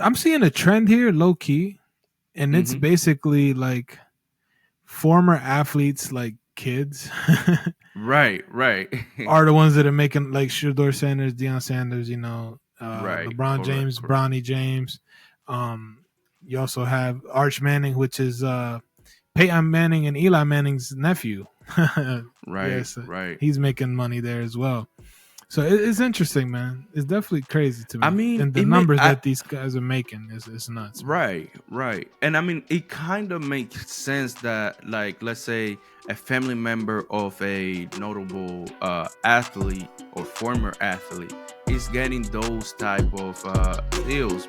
I'm seeing a trend here, low key, and it's Mm-hmm. basically like former athletes, like kids, Right, right, are the ones that are making like Shador Sanders, Deion Sanders, right. LeBron Correct, James, correct. Bronny James. Um, you also have Arch Manning, which is Peyton Manning and Eli Manning's nephew. Right, Yes, right. he's making money there as well. So it's interesting, man. It's definitely crazy to I me, mean, and the it may. numbers that these guys are making is nuts, man. Right, right. And I mean, it kind of makes sense that, like, let's say a family member of a notable athlete or former athlete is getting those type of deals.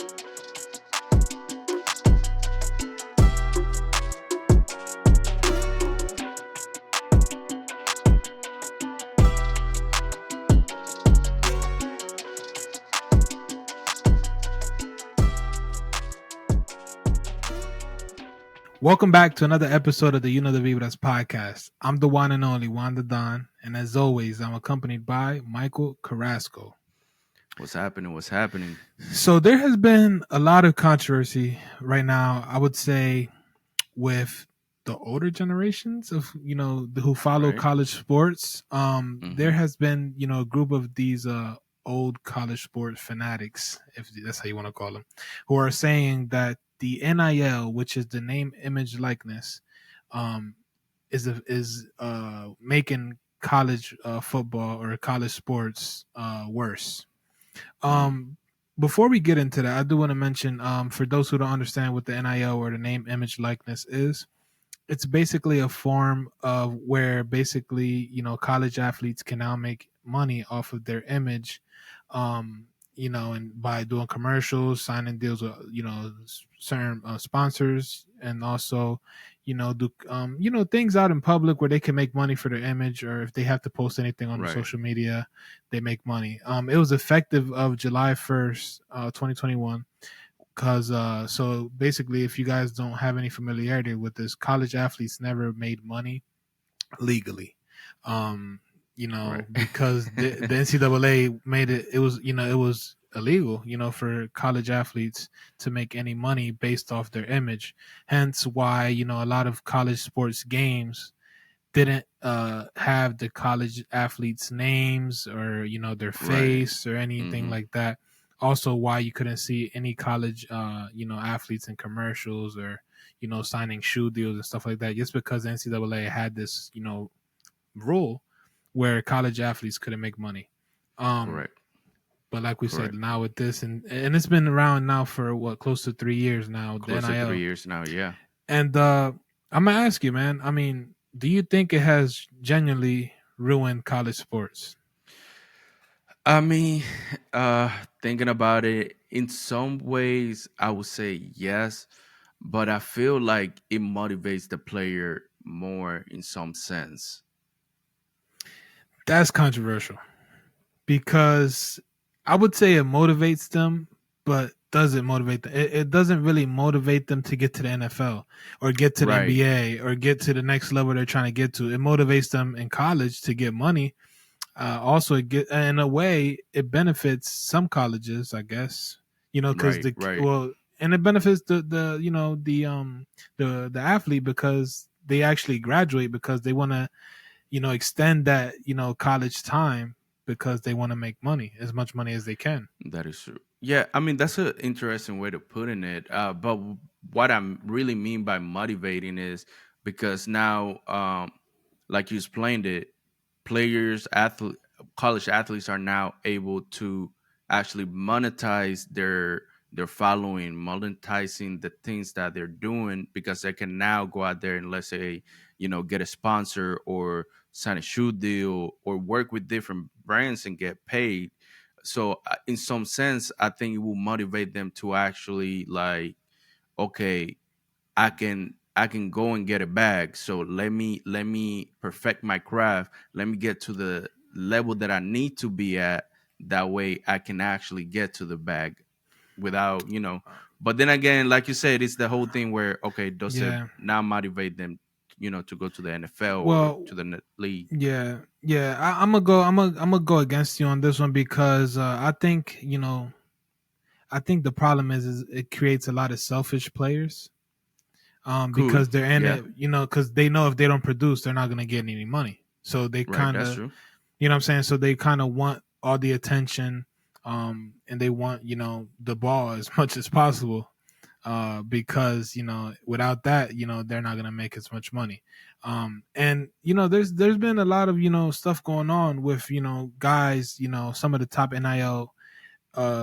Welcome back to another episode of the You Know the Vibras podcast. I'm the one and only Wanda Don, and as always, I'm accompanied by Michael Carrasco. What's happening? What's happening? So there has been a lot of controversy right now, I would say, with the older generations of who follow Right. college sports. There Mm-hmm. has been a group of these old college sports fanatics, if that's how you want to call them, who are saying that the NIL, which is the name, image, likeness, um, is making college football or college sports worse. Mm. um, Before we get into that, I do want to mention, for those who don't understand what the NIL or the name, image, likeness is, it's basically a form of where basically college athletes can now make money off of their image, and by doing commercials, signing deals with certain sponsors, and also do things out in public where they can make money for their image, or if they have to post anything on the Right. social media, they make money. It was effective of July 1st, 2021. Because so basically, if you guys don't have any familiarity with this, college athletes never made money legally. um Right. because the NCAA made it was illegal, for college athletes to make any money based off their image. Hence why a lot of college sports games didn't have the college athletes' names, or their Right. face, or anything Mm-hmm. like that. Also, why you couldn't see any college athletes in commercials, or signing shoe deals and stuff like that, just because the NCAA had this rule where college athletes couldn't make money. Um, Correct. but like we said, Correct. now with this, and it's been around now for what, close to 3 years now, the Close to three NIL. years now. Yeah. And I'm gonna ask you, man. I mean, do you think it has genuinely ruined college sports? I mean, uh, thinking about it, in some ways, I would say yes, but I feel like it motivates the player more in some sense. That's controversial, because I would say it motivates them, but does it motivate them? It doesn't really motivate them to get to the NFL or get to the Right, NBA or get to the next level they're trying to get to. It motivates them in college to get money. Also, it get in a way it benefits some colleges, I guess. Because right, the right, well, and it benefits the athlete, because they actually graduate, because they want to extend that college time, because they want to make money, as much money as they can. that is true. Yeah, I mean that's an interesting way to put in it. What I really mean by motivating is because now, like you explained it, players, college athletes are now able to actually monetize their following, monetizing the things that they're doing because they can now go out there and, let's say, get a sponsor or sign a shoe deal or work with different brands and get paid. So in some sense, I think it will motivate them to actually, like, okay, I can go and get a bag. So let me perfect my craft. Let me get to the level that I need to be at. That way I can actually get to the bag without. But then again, like you said, it's the whole thing where, okay, does it Yeah. now motivate them, to go to the NFL or Well, to the league? yeah. I'm gonna go against you on this one, because I think I think the problem is it creates a lot of selfish players. Could, Because they're in yeah, it, because they know if they don't produce, they're not going to get any money. So they right. kind That's of, true. you know what I'm saying? So they kind of want all the attention, and they want, the ball as much as possible, because, without that, they're not going to make as much money. And, there's been a lot of, stuff going on with, guys, some of the top NIL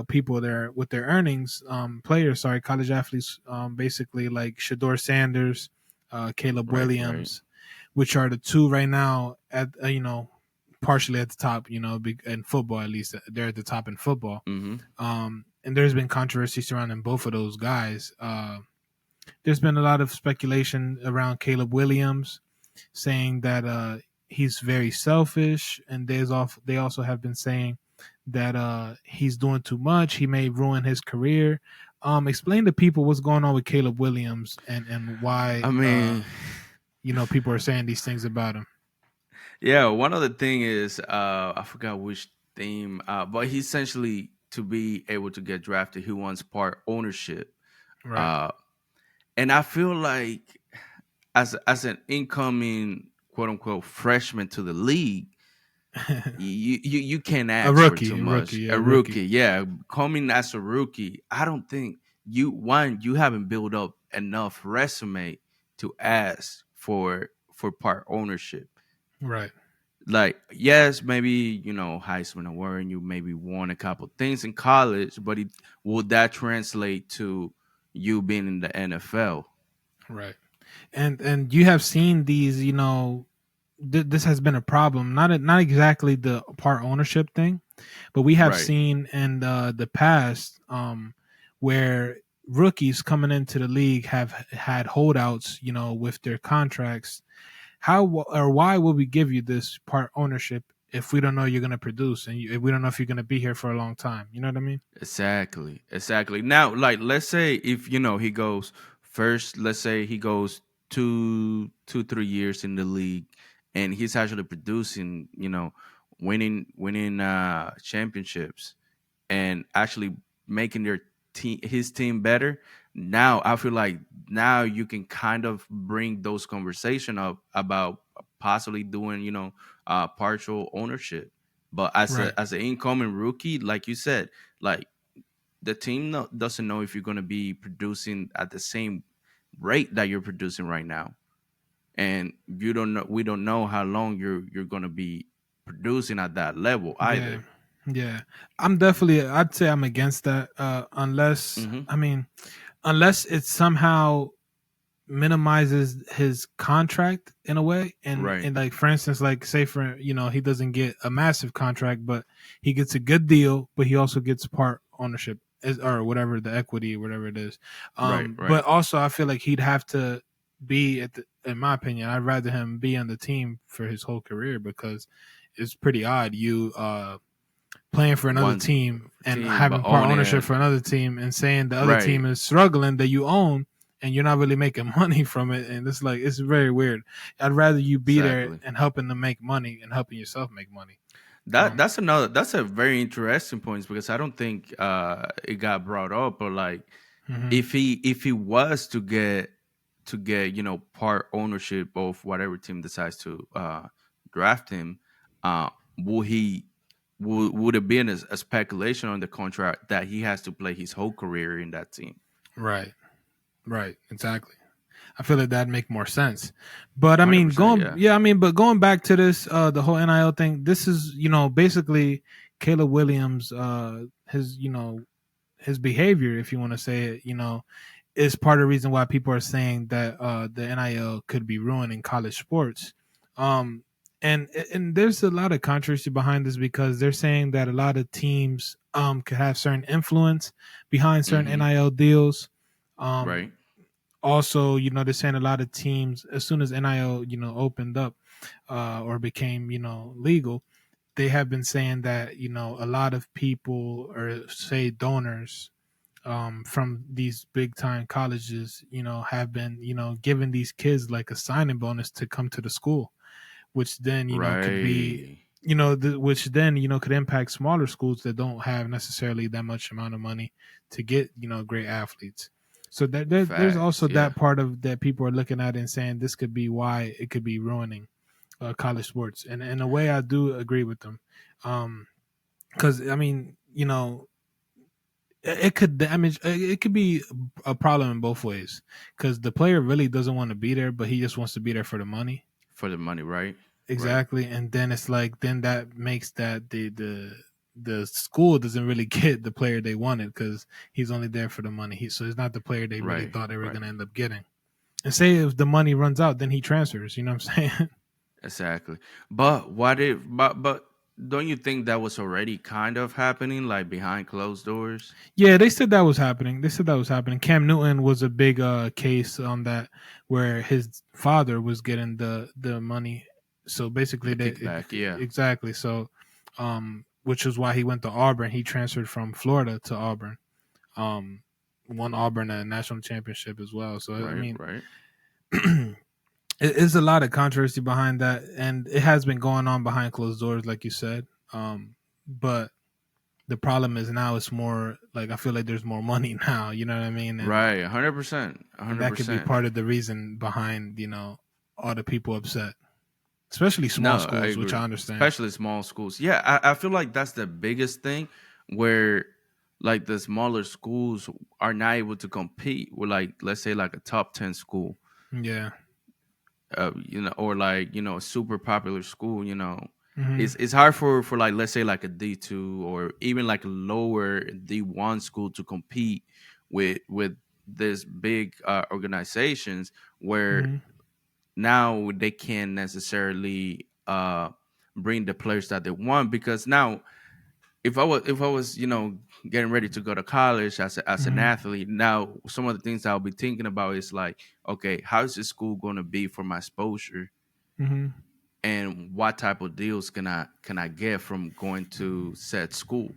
people there with their earnings, players, sorry, college athletes, basically like Shador Sanders, Caleb Right, right. Williams, which are the two right now at partially at the top, in football at least they're at the top in football. Mm-hmm. And there's been controversy surrounding both of those guys. There's been a lot of speculation around Caleb Williams, saying that he's very selfish, and they also have been saying that he's doing too much. He may ruin his career. Explain to people what's going on with Caleb Williams and why I mean, people are saying these things about him. yeah. One other thing is, I forgot which theme, but he essentially to be able to get drafted, he wants part ownership. Right. Uh, and I feel like as an incoming quote unquote freshman to the league, you can't a ask for too rookie, a rookie, much. yeah, A a rookie. rookie, yeah, coming as a rookie, I don't think you haven't built up enough resume to ask for part ownership. Right. Like, yes, maybe Heisman Award, and you maybe won a couple things in college, but would that translate to you being in the NFL? Right. And you have seen these, this has been a problem. Not exactly the part ownership thing, but we have Right. seen in the past, where rookies coming into the league have had holdouts, with their contracts. How or why will we give you this part ownership if we don't know you're going to produce, and if we don't know if you're going to be here for a long time? You know what I mean? Exactly. Exactly. Now, like, let's say if he goes first, let's say he goes 3 years in the league, and he's actually producing, winning championships, and actually making his team better. Now I feel like now you can kind of bring those conversation up about possibly doing partial ownership. But Right. as an incoming rookie, like you said, like the team doesn't know if you're going to be producing at the same rate that you're producing right now, and you don't know we don't know how long you're going to be producing at that level Yeah. either. Yeah. I'd say I'm against that, unless, Hmm. I mean, unless it somehow minimizes his contract in a way, Right. and like, for instance, like, say, for he doesn't get a massive contract, but he gets a good deal, but he also gets part ownership, or whatever, the equity, whatever it is. Right. But Right. also I feel like he'd have to be in my opinion, I'd rather him be on the team for his whole career, because it's pretty odd you playing for another One team and team, but having part owning ownership it. for another team, and saying the other Right. team is struggling that you own, and you're not really making money from it. And it's like, it's very weird. I'd rather you be there Exactly. and helping them make money and helping yourself make money. That Um, that's a very interesting point because I don't think it got brought up. But like, mhm. if he was to get part ownership of whatever team decides to draft him, uh, will he would it be a speculation on the contract that he has to play his whole career in that team? Right, right, exactly. I feel like that'd make more sense. But I mean, 100%. Yeah. going back to this, the whole NIL thing. This is, basically Caleb Williams, his, his behavior, if you want to say it, is part of the reason why people are saying that the NIL could be ruining college sports. Um, and there's a lot of controversy behind this, because they're saying that a lot of teams could have certain influence behind certain Mm-hmm. NIL deals. Right. Um, Also, they're saying a lot of teams, as soon as NIL, opened up, or became, legal, they have been saying that, a lot of people, or say donors, from these big time colleges, have been, giving these kids like a signing bonus to come to the school, which then, could be, Right. which then could impact smaller schools that don't have necessarily that much amount of money to get great athletes. So there's also Facts. Yeah. that part of that people are looking at and saying this could be why it could be ruining college sports. And in a way, I do agree with them, because I mean, it could damage. It could be a problem in both ways, because the player really doesn't want to be there, but he just wants to be there for the money. For the money, right? Right. Exactly, and then it's like then that makes that the school doesn't really get the player they wanted because he's only there for the money. So it's not the player they really Right. thought they were Right. going to end up getting. And say if the money runs out, then he transfers. You know what I'm saying? Exactly. But what if? But don't you think that was already kind of happening, like behind closed doors? Yeah, they said that was happening. They said that was happening. Cam Newton was a big case on that, where his father was getting the money. So basically, The kickback. Yeah. exactly. So, which is why he went to Auburn. He transferred from Florida to Auburn. Um, won Auburn a national championship as well. So I Right. mean, Right. it is a lot of controversy behind that, and it has been going on behind closed doors, like you said. But the problem is now it's more like I feel like there's more money now. You know what I mean? Right. 100%. And hundred that could be percent. part of the reason behind all the people upset, especially small No, I schools, which agree. I understand. Especially small schools. Yeah, I feel like that's the biggest thing where like the smaller schools are not able to compete with like let's say like a top 10 school, Yeah. or like, a super popular school. Hmm. It's hard for like let's say like a D2 or even like a lower D1 school to compete with this big organizations where Hmm. now they can't necessarily bring the players that they want because now if I was getting ready to go to college as an Hmm. athlete, now some of the things I'll be thinking about is like, okay, how is this school going to be for my exposure, Hmm. and what type of deals can I get from going to said school?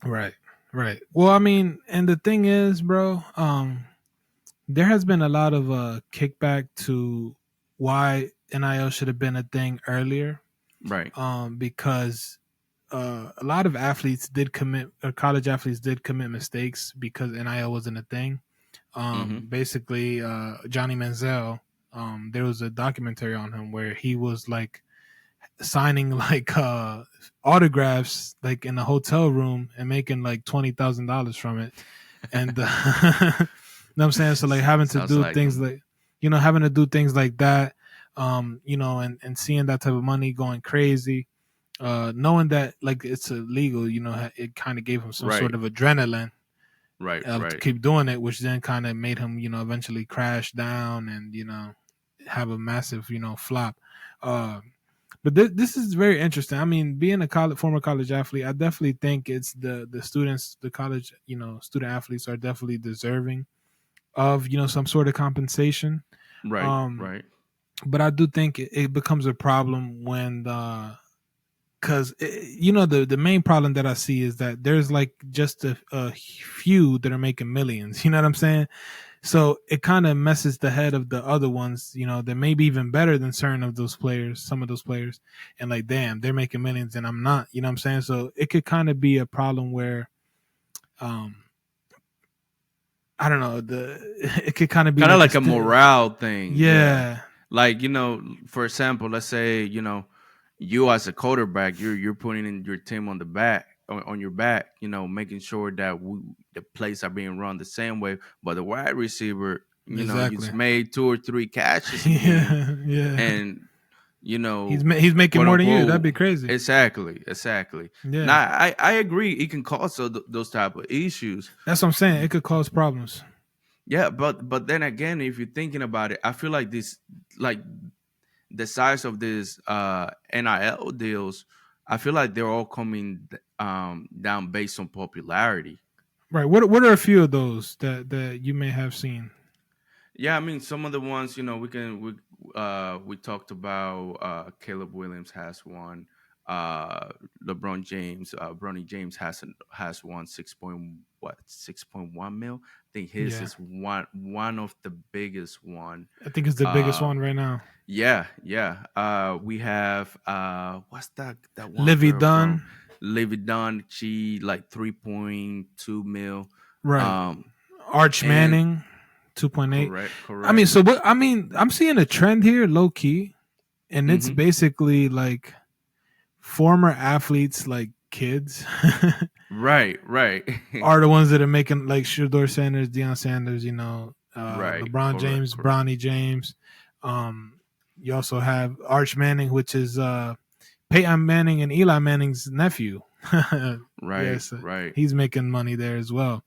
Right. Right. Well, I mean, and the thing is, bro, there has been a lot of kickback to why NIL should have been a thing earlier. Right. Because a lot of athletes did commit, or college athletes did commit mistakes because NIL wasn't a thing. Mm-hmm. Basically, Johnny Manziel, there was a documentary on him where he was like signing like autographs like in a hotel room and making like $20,000 from it, and you know what I'm saying. So like having to Sounds do like things him. like having to do things like that, and seeing that type of money going crazy, knowing that like it's illegal, it kind of gave him some sort Right. of adrenaline Right. to Right. keep doing it, which then kind of made him, eventually crash down and have a massive, flop. Uh, but this is very interesting. I mean, being a former college athlete, I definitely think it's the students, the college, student athletes are definitely deserving of some sort of compensation. Right. Um, Right. but I do think it becomes a problem when the because the main problem that I see is that there's like just a few that are making millions. You know what I'm saying? So it kind of messes the head of the other ones. That may be even better than certain of those players, some of those players, and like, damn, they're making millions and I'm not. You know what I'm saying? So it could kind of be a problem where, um, I don't know, it could kind of be Kind of like a like a morale thing. Yeah. yeah, Like, for example, let's say, you as a quarterback, you're putting in your team on the back on your back, making sure that the plays are being run the same way. But the wide receiver, you exactly. just made two or three catches a game, Yeah, yeah. and you He's know, he's making quote more than you. That'd unquote, be crazy. exactly, exactly. Now, Yeah, I agree, it can cause those type of issues. that's what I'm saying. It could cause problems. Yeah, but then again, if you're thinking about it, I feel like like the size of these NIL deals, I feel like they're all coming down based on popularity. Right. What are a few of those that you may have seen? Yeah, I mean some of the ones, we talked about. Caleb Williams has one. LeBron James, Bronny James has one 6 point what 6.1 mil. I think his Yeah, is one of the biggest one. I think it's the biggest Uh, one right now. yeah, yeah. We have what's that one Livy girl from Dunn, Livy Dunn? She like 3.2 mil. right? Um, Arch and Manning, 2.8. correct, I mean, correct. so what? I mean, I'm seeing a trend here, low key, and it's Mm-hmm. basically like former athletes, like kids, Right, right, are the ones that are making like Shador Sanders, Deion Sanders, right. LeBron Correct, James, correct. Bronny James. You also have Arch Manning, which is Peyton Manning and Eli Manning's nephew. Right, Yes, right. he's making money there as well.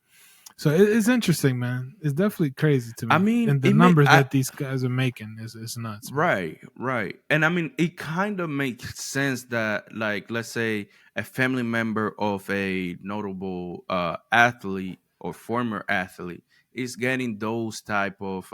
So it's interesting, man. It's definitely crazy to I me, mean, and the it may. numbers that these guys are making is nuts, man. Right, right. And I mean, it kind of makes sense that, like, let's say a family member of a notable athlete or former athlete is getting those type of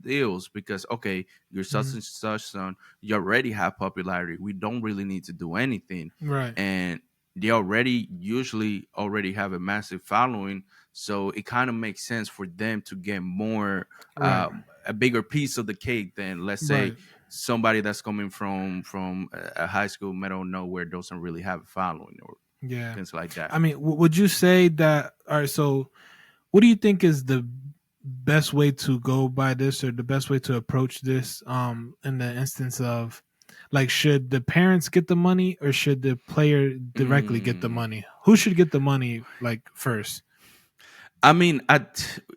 deals because, okay, you're such Hmm. and such son, you already have popularity. We don't really need to do anything. Right, And they already usually already have a massive following. So it kind of makes sense for them to get more right, a bigger piece of the cake than let's say right. somebody that's coming from a high school middle of nowhere doesn't really have a following or Yeah. things like that. I mean, would you say that? All right. So, what do you think is the best way to go by this, or the best way to approach this? In the instance of, like, should the parents get the money, or should the player directly get the Mm. money? Who should get the money, like, first? I mean,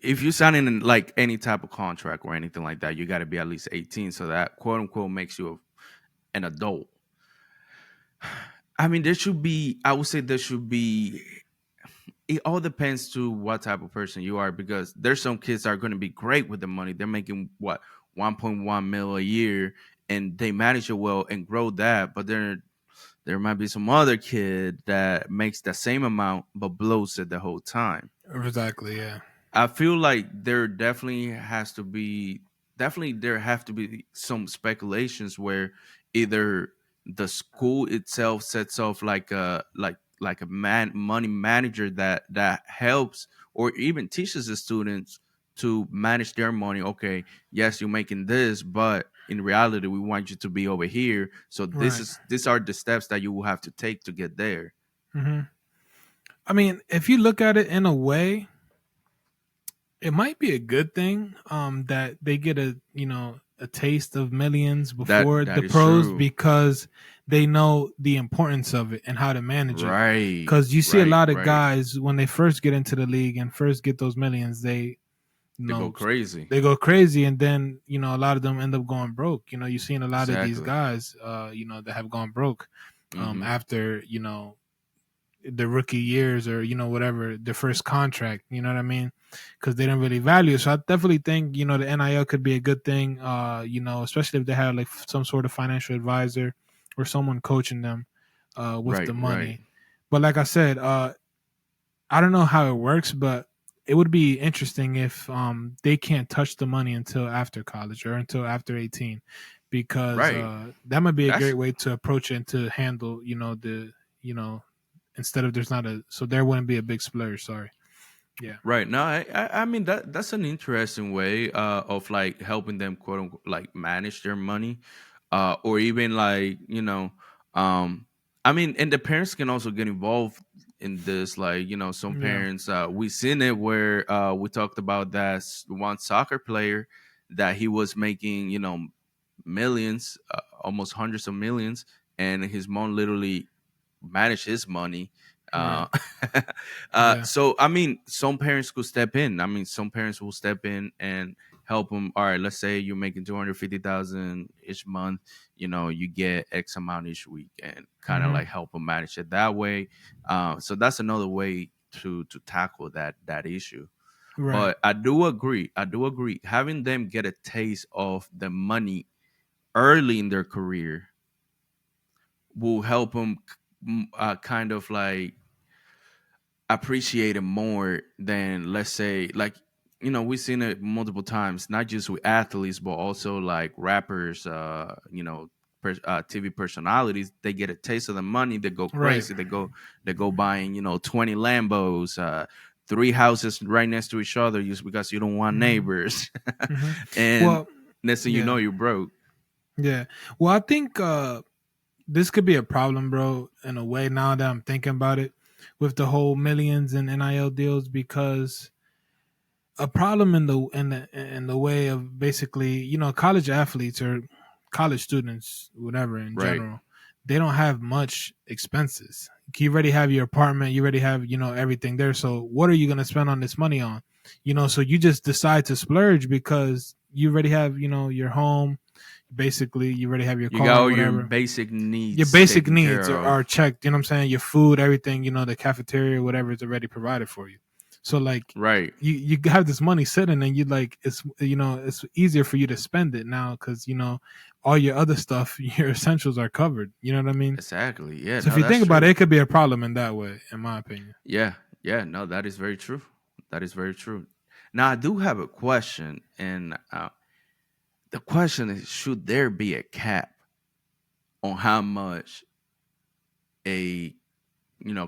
if you sign in like any type of contract or anything like that, you got to be at least 18, so that quote unquote makes you an adult. I mean, there should be. I would say there should be. It all depends to what type of person you are because there's some kids that are going to be great with the money. They're making what 1.1 mil a year, and they manage it well and grow that. But there might be some other kid that makes the same amount but blows it the whole time. Exactly. Yeah. I feel like there have to be some speculations where either the school itself sets off like a money manager that helps or even teaches the students to manage their money. Okay, yes, you're making this, but in reality, we want you to be over here. So Right. these are the steps that you will have to take to get there. Hmm. I mean, if you look at it in a way, it might be a good thing that they get a taste of millions before That the is pros, true. because they know the importance of it and how to manage it. Right, Because you see a right, lot of right. guys when they first get into the league and first get those millions, they you They go know crazy. they go crazy, and then a lot of them end up going broke. You've seen a lot of these Exactly. guys that have gone broke Hmm. after the rookie years, or whatever, their first contract, you know what I mean, because they don't really value it. So I definitely think the NIL could be a good thing, especially if they have like some sort of financial advisor or someone coaching them with Right, the right, money. But like I said, I don't know how it works, but it would be interesting if they can't touch the money until after college or until after 18, because right. that might be a That's great way to approach it and to handle the you know instead of there's not a so there wouldn't be a big splurge. Sorry. Yeah. right. No, I mean that's an interesting way of like helping them quote unquote like manage their money, or even like um, I mean, and the parents can also get involved in this. Like some Yeah. parents, we seen it where we talked about that one soccer player that he was making millions, almost hundreds of millions, and his mom literally manage his money. Right. Uh, Yeah. so I mean, some parents could step in. I mean, some parents will step in and help them. All right, let's say you're making 250,000 each month. You get X amount each week, and kind of Hmm. like help them manage it that way. So that's another way to tackle that issue. Right. But I do agree. I do agree. Having them get a taste of the money early in their career will help them kind of like appreciate it more than let's say like we've seen it multiple times not just with athletes but also like rappers TV personalities. They get a taste of the money, they go Right. crazy, they go buying 20 Lambos, three houses right next to each other just because you don't want Hmm. neighbors, Hmm. and Well, next thing you know, yeah, you're broke. yeah. Well, I think this could be a problem, bro, in a way. Now that I'm thinking about it, with the whole millions and NIL deals, because a problem in the way of basically, college athletes or college students, whatever in Right. general, they don't have much expenses. You already have your apartment, you already have everything there. So what are you gonna spend on this money on? So you just decide to splurge because you already have your home. Basically, you already have your You got car or all your whatever. basic Your needs basic taken needs care are of. checked. You know what I'm saying? Your food, everything. The cafeteria, whatever is already provided for you. So like Right. you have this money sitting, and you like it's easier for you to spend it now because all your other stuff, your essentials are covered. You know what I mean? Exactly. Yeah. So if No, you that's think about it, true. it could be a problem in that way, in my opinion. Yeah. Yeah. No, that is very true. That is very true. Now, I do have a question, and the question is: should there be a cap on how much a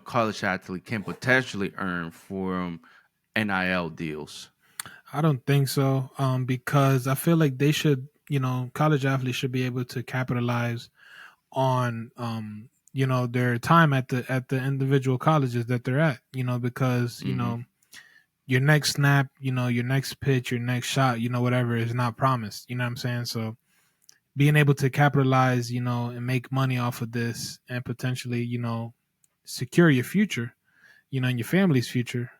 college athlete can potentially earn from NIL deals? I don't think so, because I feel like they should, college athletes should be able to capitalize on their time at the individual colleges that they're at, because Hmm. your next snap, your next pitch, your next shot, whatever is not promised. You know what I'm saying? So being able to capitalize, and make money off of this and potentially, secure your future, and your family's future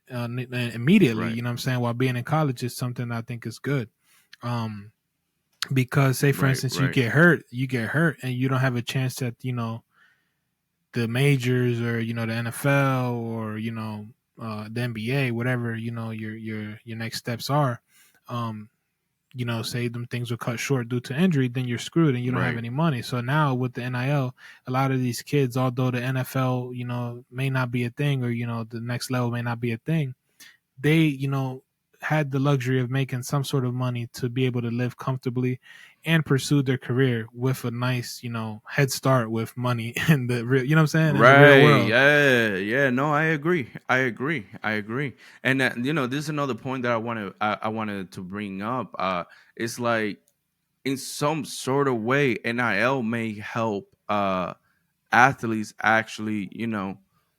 immediately, Right. you know what I'm saying, while being in college is something I think is good. Um because say for Right. instance Right. you get hurt and you don't have a chance at the majors or the NFL or the NBA, whatever your next steps are. Um, say them things were cut short due to injury, then you're screwed and you don't have Right. any money. So now with the NIL, a lot of these kids, although the NFL, may not be a thing or the next level may not be a thing, they had the luxury of making some sort of money to be able to live comfortably and pursue their career with a nice head start with money in the real, you know what I'm saying, in the real Right. world. Yeah. Yeah. No, I agree. I agree. I agree. And this is another point that I wanted to bring up. It's like in some sort of way, NIL may help athletes actually,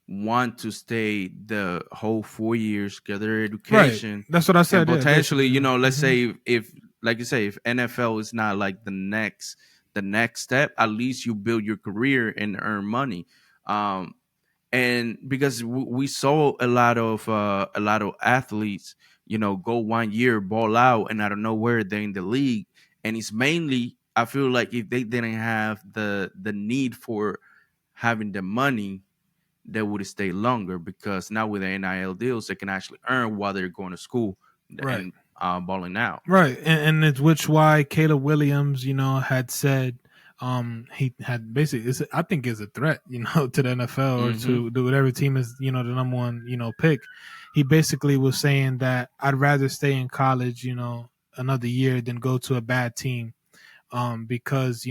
want to stay the whole 4 years, get their Right, education, that's what I and said. Yeah, potentially, basically, yeah. let's Hmm. say if, like you say, if NFL is not like the next step, at least you build your career and earn money. Um, and because we saw a lot of athletes, go 1 year, ball out, and out of nowhere they're in the league, and it's mainly, I feel like, if they didn't have the need for having the money, they would stay longer, because now with the NIL deals, they can actually earn while they're going to school Right. and balling out. Right, and it's which why Caleb Williams, had said, he had basically, I think is a threat, to the NFL or Hmm. to whatever team is, the number one, pick. He basically was saying that I'd rather stay in college, another year than go to a bad team, because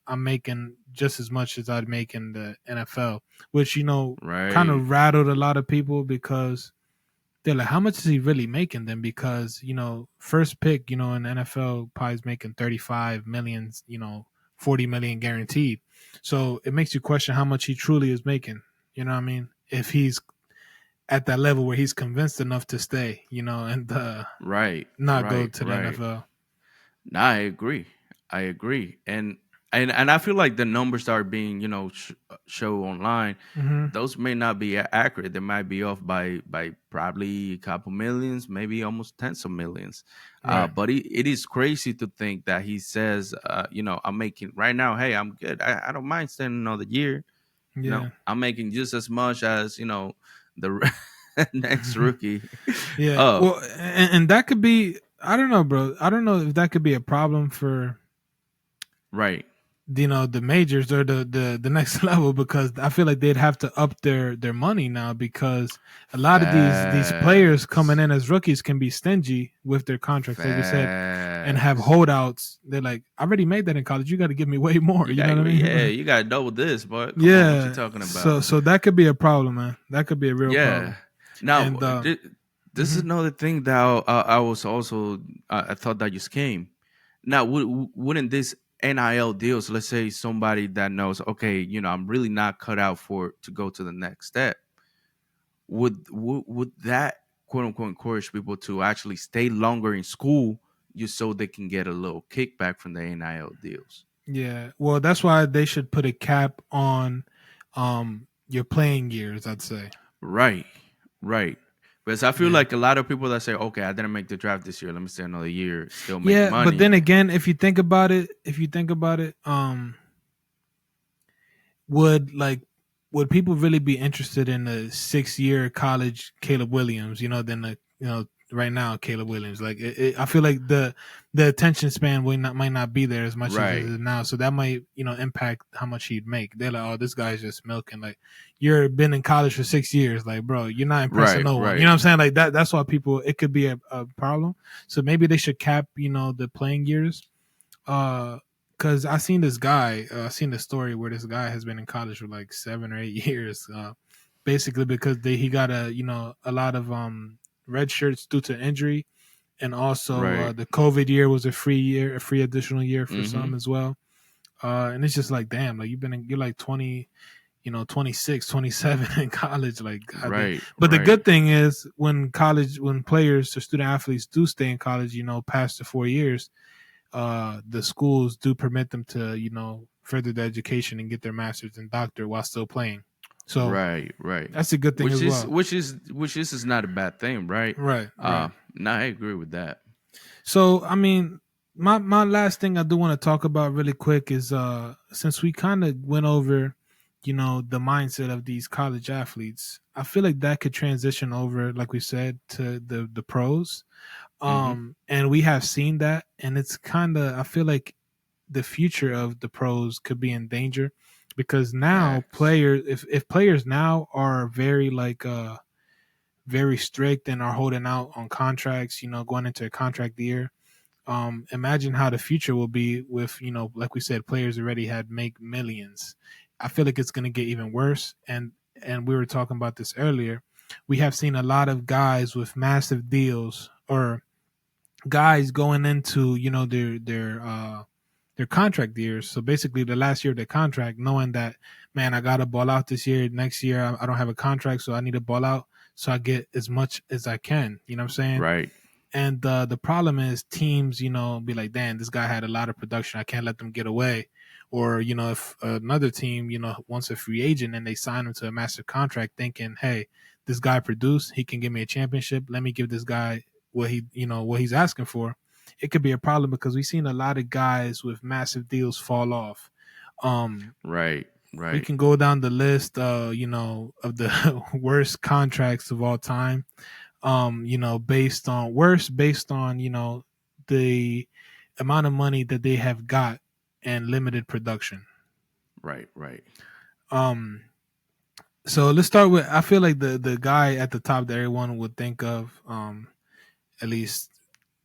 I'm making just as much as I'd make in the NFL, which kind Right. of rattled a lot of people because they're like, how much is he really making then? Because, first pick, in the NFL probably is making 35 million, 40 million guaranteed. So it makes you question how much he truly is making. You know what I mean? If he's at that level where he's convinced enough to stay, and Right. not go Right. to the Right. NFL. No, I agree. I agree. And I feel like the numbers that are being, show online, Hmm. those may not be accurate. They might be off by probably a couple millions, maybe almost tens of millions. Right. But it is crazy to think that he says, I'm making right now. Hey, I'm good. I don't mind staying another year. Yeah. I'm making just as much as the next rookie. Yeah. Oh, Well, and that could be, I don't know, bro. I don't know if that could be a problem for right. the majors or the next level, because I feel like they'd have to up their money now because a lot of these players coming Facts. in as rookies can be stingy with their contracts, like you said, and have Facts. holdouts. They're like, I already made that in college. You got to give me way more. You You know got, what I yeah, mean? you got double this, but come on, what you Yeah. talking So about? so that could be a problem, man. That could be a real Yeah, problem. Now, And this is mhm. another thing that I was also I thought that just came. Now, wouldn't this NIL deals? Let's say somebody that knows, okay, I'm really not cut out for to go to the next step. Would that quote unquote encourage people to actually stay longer in school just so they can get a little kickback from the NIL deals? Yeah, well, that's why they should put a cap on your playing years, I'd say. Right, right. Because I feel Yeah. like a lot of people that say, okay, I didn't make the draft this year. Let me stay another year, still make Yeah, but money. then again, if you think about it, would like would people really be interested in a 6 year college Caleb Williams? Than the right now Caleb Williams. Like I feel like the attention span might not be there as much as it Right, is now. So that might impact how much he'd make. They're like, oh, this guy's just milking. Like you're been in college for 6 years. Like bro, you're not impressing right, no one. You know right, what I'm saying? Like that. That's why people. It could be a problem. So maybe they should cap the playing years because I seen this guy. I seen the story where this guy has been in college for like 7 or 8 years. Basically because he got a lot of red shirts due to injury, and also right. the COVID year was a free year, a free additional year for Mm-hmm. some as well. And it's just like damn, like you're like 20, 26, 27 in college, like goddamn. Right, But the right, good thing is when players or student athletes do stay in college, past the 4 years, the schools do permit them to further their education and get their master's and doctorate while still playing. So right, right. that's a good thing Which as is well. which is which is not a bad thing, right? Right, right. No, I agree with that. So I mean, my last thing I do want to talk about really quick is since we kind of went over, the mindset of these college athletes, I feel like that could transition over, like we said, to the pros. Mm-hmm. And we have seen that, and it's kind of, I feel like the future of the pros could be in danger because now Facts. if players now are very like very strict and are holding out on contracts, going into a contract year. Imagine how the future will be with, like we said, players already had make millions. I feel like it's going to get even worse. And we were talking about this earlier. We have seen a lot of guys with massive deals, or guys going into their contract years. So basically, the last year of their contract, knowing that, man, I got to ball out this year. Next year, I don't have a contract, so I need to ball out so I get as much as I can. You know what I'm saying? Right, And the problem is teams, be like, damn, this guy had a lot of production. I can't let them get away. Or, if another team, wants a free agent and they sign him to a massive contract thinking, hey, this guy produced, he can give me a championship. Let me give this guy what he's asking for. It could be a problem because we've seen a lot of guys with massive deals fall off. Um, right, we right, can go down the list, of the worst contracts of all time, based on the amount of money that they have got and limited production. right, right, um so let's start with, I feel like the guy at the top that everyone would think of, at least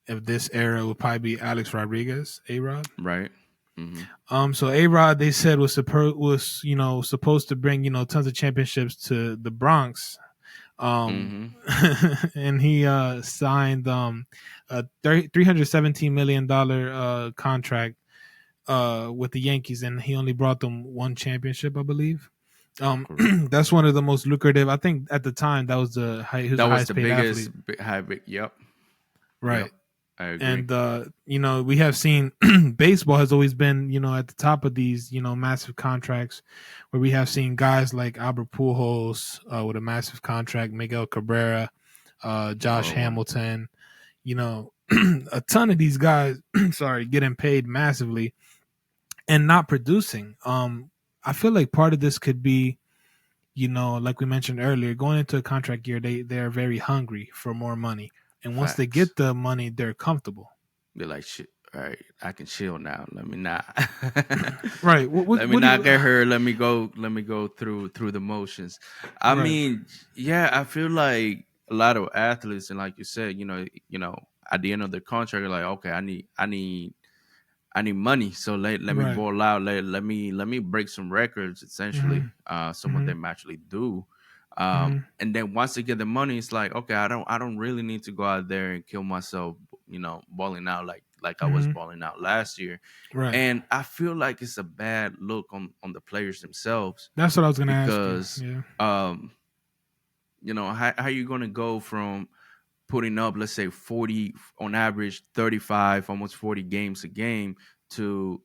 of this era, would probably be Alex Rodriguez, A-Rod. right. Mm-hmm. So A-Rod, they said, was supposed to bring tons of championships to the Bronx. um Mm-hmm. and he signed a $317 million contract with the Yankees, and he only brought them one championship, I believe. Correct. That's one of the most lucrative. I think at the time that was he was That the was highest the paid biggest athlete, high. Yep, yep. right? I agree. And we have seen baseball has always been at the top of these massive contracts, where we have seen guys like Albert Pujols with a massive contract, Miguel Cabrera, Josh Another one. Hamilton, a ton of these guys, sorry, getting paid massively and not producing. I feel like part of this could be, like we mentioned earlier, going into a contract year, they are very hungry for more money, and once they Facts. get the money, they're comfortable. Be like, shit. All right, I can chill now. Let me not. Right. Let me What do not you? get hurt. Let me go. Let me go through the motions. I Right. mean, yeah, I feel like a lot of athletes, and like you said, at the end of the contract, you're like, okay, I need money. So let me Right. ball out. Let me break some records. Mm-hmm. Essentially, some of Mm-hmm. them actually do. Hmm. And then once they get the money, it's like, okay, I don't really need to go out there and kill myself, balling out like I was Hmm. balling out last year. Right. And I feel like it's a bad look on the players themselves That's what I was gonna ask you. because Yeah. how you gonna go from putting up, let's say, 40 on average, 35, almost 40 games a game to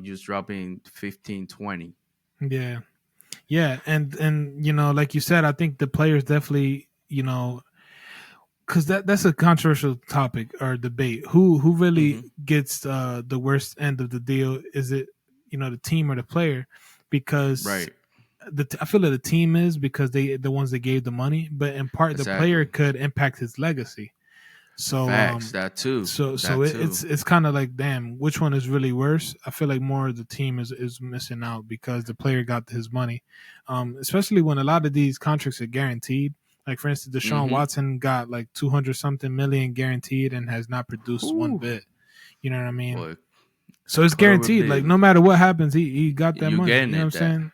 just dropping 15, 20. Yeah. Yeah. And like you said, I think the players definitely, because that's a controversial topic or debate. Who really Hmm. gets the worst end of the deal? Is it the team or the player? Because Right. I feel like the team is because they the ones that gave the money, but in part the player Exactly. could impact his legacy. So Facts. That too. so That it, too. it's kind of like, damn, which one is really worse? I feel like more of the team is missing out because the player got his money, especially when a lot of these contracts are guaranteed. Like for instance, Deshaun Hmm. Watson got like 200 something million guaranteed and has not produced one Whew. bit. You know what I mean? Boy, So it's cut over guaranteed. Like big. no matter what happens, he got that You money. You getting know what I'm it that. saying?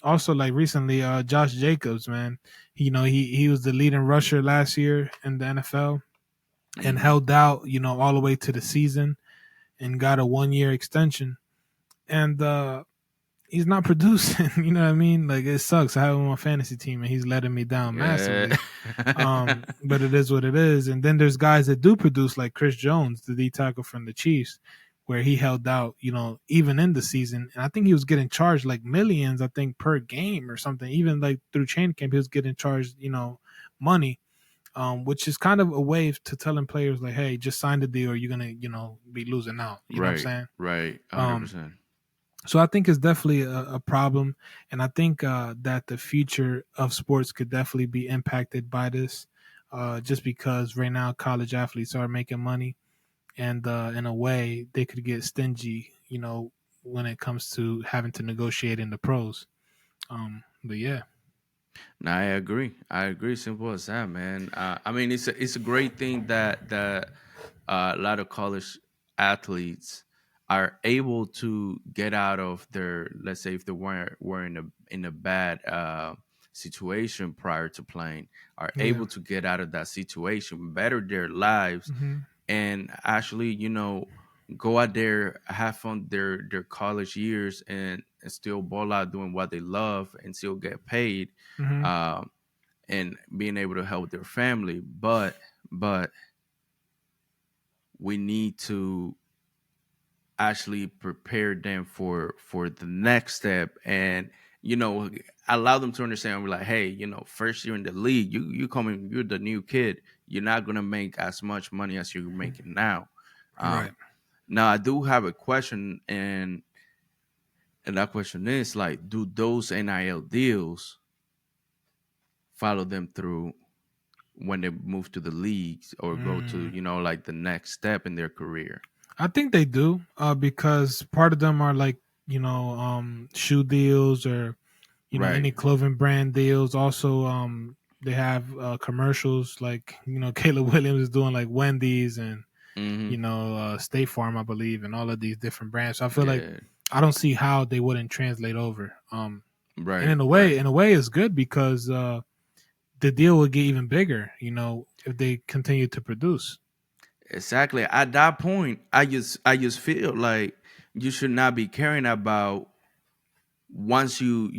Also like recently, Josh Jacobs, man, he was the leading rusher last year in the NFL and Hmm. held out, all the way to the season and got a 1 year extension. And he's not producing. You know what I mean? Like it sucks. I have him on my fantasy team and he's letting me down Yeah. massively. But it is what it is. And then there's guys that do produce, like Chris Jones, the D tackle from the Chiefs, where he held out, even in the season. And I think he was getting charged like millions, I think, per game or something. Even like through chain camp, he was getting charged, money. Which is kind of a way to telling players like, hey, just sign the deal or you're gonna, be losing out. You know what I'm Right. saying? Right. Um, 100%. so I think it's definitely a problem, and I think that the future of sports could definitely be impacted by this, just because right now college athletes are making money, and in a way they could get stingy, when it comes to having to negotiate in the pros. But yeah. No, I agree. I agree. Simple as that, man. I mean, it's a great thing that a lot of college athletes are able to get out of their, let's say, if they were in a bad situation prior to playing, are Yeah. able to get out of that situation, better their lives, Hmm. and actually, go out there, have fun their college years, and still ball out doing what they love and still get paid, Hmm. um, and being able to help their family. But we need to actually prepare them for the next step, and you know allow them to understand. We're like, hey, first year in the league, you're the new kid, you're not gonna make as much money as you're making now. Right. um, Now I do have a question, and that question is like, do those NIL deals follow them through when they move to the leagues or go to, Mm. like the next step in their career? I think they do, because part of them are like, shoe deals or Right. any clothing brand deals. Also, they have commercials like Caleb Williams is doing like Wendy's and Mm-hmm. State Farm, I believe, and all of these different brands. So I feel like Yeah. I don't see how they wouldn't translate over. And Right. in a way, Right. it's good because the deal would get even bigger. If they continue to produce. Exactly. At that point, I just feel like you should not be caring about, once you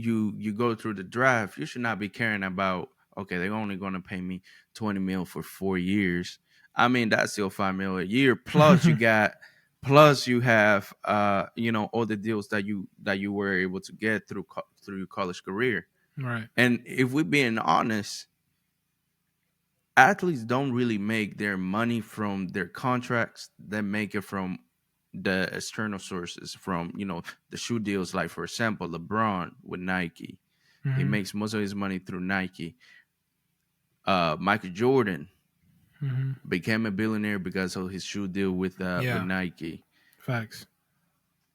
go through the draft, you should not be caring about, okay, they're only going to pay me 20 mil for 4 years. I mean, that's still 5 mil a year. Plus you have all the deals that you were able to get through your college career. Right. And if we're being honest, athletes don't really make their money from their contracts. They make it from the external sources, from the shoe deals. Like, for example, LeBron with Nike, he Hmm. makes most of his money through Nike. Michael Jordan Hmm. became a billionaire because of his shoe deal with Yeah. Nike. Facts.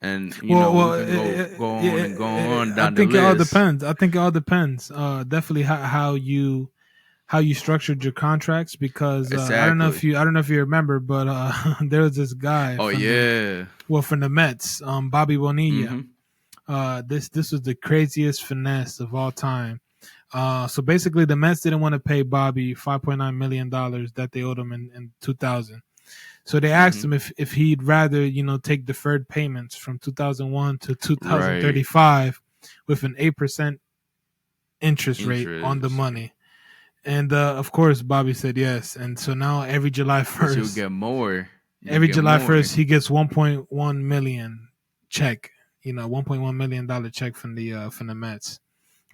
And we Well, can go on and go on I down the think it all list. depends. I think it all depends. Definitely how you structured your contracts, because Exactly. I don't know if you remember, but there was this guy Oh from the yeah. from the Mets, Bobby Bonilla. Mm-hmm. This was the craziest finesse of all time. So basically, the Mets didn't want to pay Bobby $5.9 million that they owed him in 2000. So they asked Mm-hmm. him if he'd rather take deferred payments from 2001 to Right. 2035 with an 8% interest rate on the Interest. money. And of course, Bobby said yes. And so now Because you'll get more. You Every get July more. 1st, he gets 1.1 million check. 1.1 million dollar check from the Mets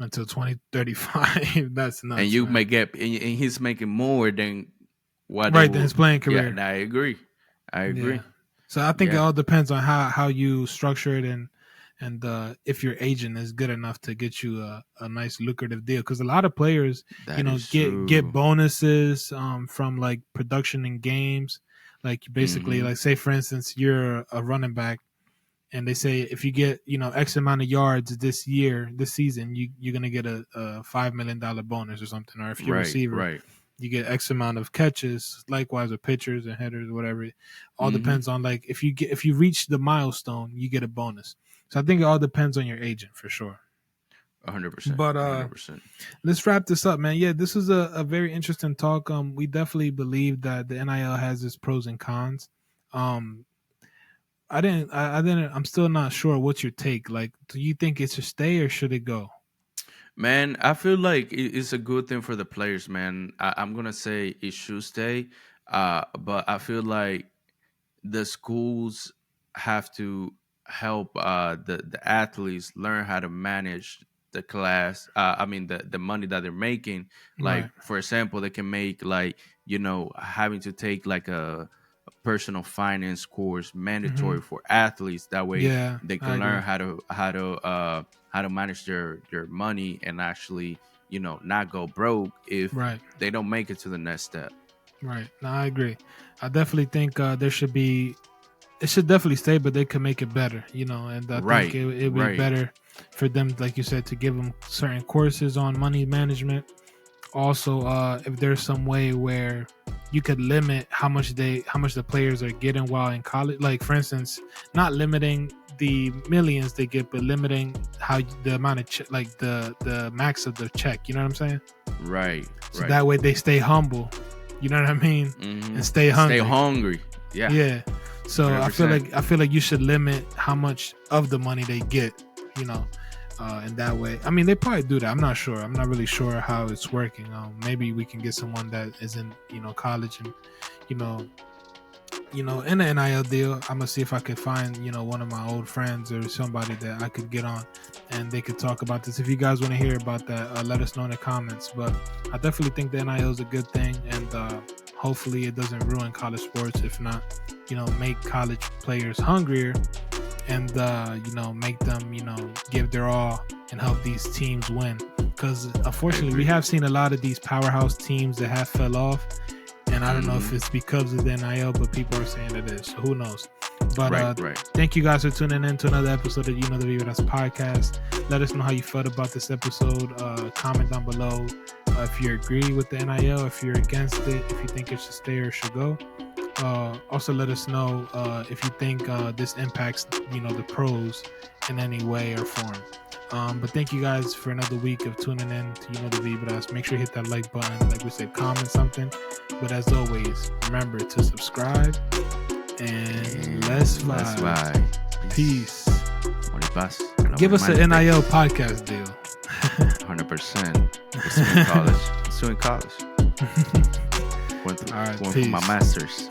until 2035. That's And nuts, you man. may get, and he's making more than what they Right, then will. his playing Yeah, career. and I agree. I agree. Yeah. So I think it Yeah, all depends on how you structure it and if your agent is good enough to get you a nice lucrative deal. Because a lot of players, that is get true. bonuses from like production in games. Like basically, Mm-hmm. like say for instance, you're a running back and they say if you get X amount of yards this season, you're gonna get a $5 million bonus or something. Or if you're a Right, receiver, right. you get X amount of catches. Likewise with pitchers and hitters, whatever. All Mm-hmm. depends on like if you reach the milestone, you get a bonus. So I think it all depends on your agent for sure. 100%. But 100%. let's wrap this up, man. Yeah, this was a very interesting talk. We definitely believe that the NIL has its pros and cons. Um, I didn't. I'm still not sure. What's your take? Like, do you think it should stay or should it go? Man, I feel like it's a good thing for the players, man. I'm gonna say it should stay, but I feel like the schools have to help the athletes learn how to manage the class. I mean the money that they're making. Like Right. for example, they can make like having to take like a personal finance course Hmm. mandatory for athletes. That way Yeah, they I can agree. learn how to manage their money and actually not go broke if Right. they don't make it to the next step. Right. No, I agree. I definitely think there should be. It should definitely stay, but they could make it better. And I think Right, it'd be right. better for them, like you said, to give them certain courses on money management. Also, if there's some way where you could limit how much the players are getting while in college, like for instance, not limiting the millions they get, but limiting how the amount of like the max of the check. You know what I'm saying? Right, So right. that way they stay humble. You know what I mean? Hmm. And stay Stay hungry. hungry. Yeah, Yeah. So 100%. I feel like you should limit how much of the money they get. You know, in that way. I mean, they probably do that. I'm not sure. I'm not really sure how it's working. Maybe we can get someone that is in college and you know in the NIL deal. I'm gonna see if I could find one of my old friends or somebody that I could get on, and they could talk about this. If you guys want to hear about that, let us know in the comments. But I definitely think the NIL is a good thing, and hopefully it doesn't ruin college sports. If not, make college players hungrier and make them give their all and help these teams win. Because I unfortunately, we agree. have seen a lot of these powerhouse teams that have fell off, and I don't know if Hmm. it's because of the NIL, but people are saying it is. So who knows? But Right, right. thank you guys for tuning in to another episode of the Vibras podcast. Let us know how you felt about this episode. Comment down below if you agree with the NIL, if you're against it, if you think it should stay or should go. Also, let us know if you think this impacts the pros in any way or form. But thank you guys for another week of tuning in to the Vibras. Make sure you hit that like button. Like we said, comment something. But as always, remember to subscribe and let's And let's vibe. vibe. Peace. Peace. Amor y paz. En Give amor y us an NIL MySpace. podcast deal. 100%. We're still in college. Still in college. All right, Going for my peace. masters.